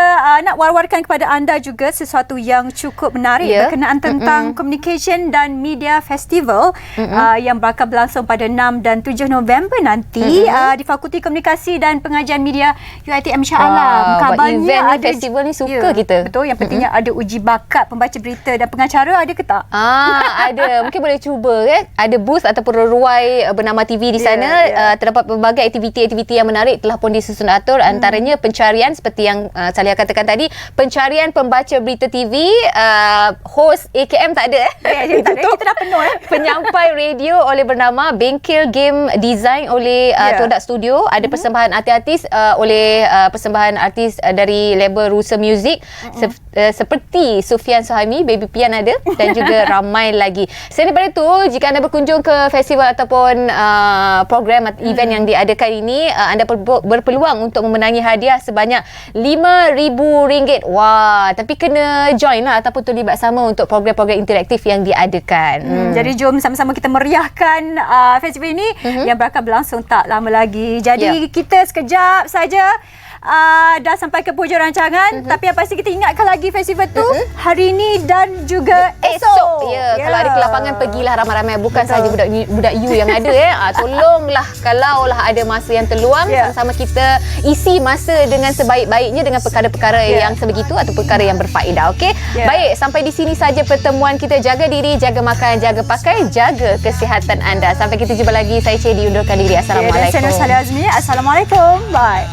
nak war-warkan kepada anda juga sesuatu yang cukup menarik berkenaan tentang Communication dan Media Festival yang bakal berlangsung pada 6 dan 7 November nanti di Fakulti Komunikasi dan Pengajian Media UiTM Shah Alam. Kabarnya ada festival ni suka kita. Betul, yang pentingnya ada uji bakat pembaca berita dan pengacara, ada ke tak? Ada. Mungkin boleh cuba kan. Ada booth ataupun ruai bernama TV di sana. Terdapat pelbagai aktiviti-aktiviti yang menarik telah pun disusun atur. Antaranya pencarian seperti yang saya katakan tadi, pencarian pembaca berita TV, host AKM tak ada. Tak ada. Kita dah penuh. Penyampai radio oleh bernama Bengkel Game Design oleh Todak Studio. Ada persembahan artis oleh persembahan artis dari label Rusa Music seperti Sufian Suhaimi, Baby Pian ada, dan juga ramai lagi. Selain daripada tu, jika anda berkunjung ke festival ataupun program atau event yang diadakan ini, anda berpeluang untuk memenangi hadiah sebanyak RM5,000. Wah, tapi kena join lah ataupun terlibat sama untuk program-program interaktif yang diadakan. Jadi jom sama-sama kita meriahkan festival ini yang bakal berlangsung tak lama lagi. Jadi kita sekejap saja dah sampai ke hujung rancangan, tapi yang pasti kita ingatkan lagi festival tu hari ini dan juga esok. Kalau ada kelapangan, pergilah ramai-ramai, bukan sahaja budak you yang ada. Tolonglah kalaulah ada masa yang terluang, sama-sama kita isi masa dengan sebaik-baiknya dengan perkara-perkara yang sebegitu atau perkara yang berfaedah. Okey. Baik, sampai di sini saja pertemuan kita. Jaga diri, jaga makan, jaga pakai, jaga kesihatan anda. Sampai kita jumpa lagi. Saya Cik diundurkan diri. Assalamualaikum. Dan saya Nur Salih Azmi. Assalamualaikum. Bye.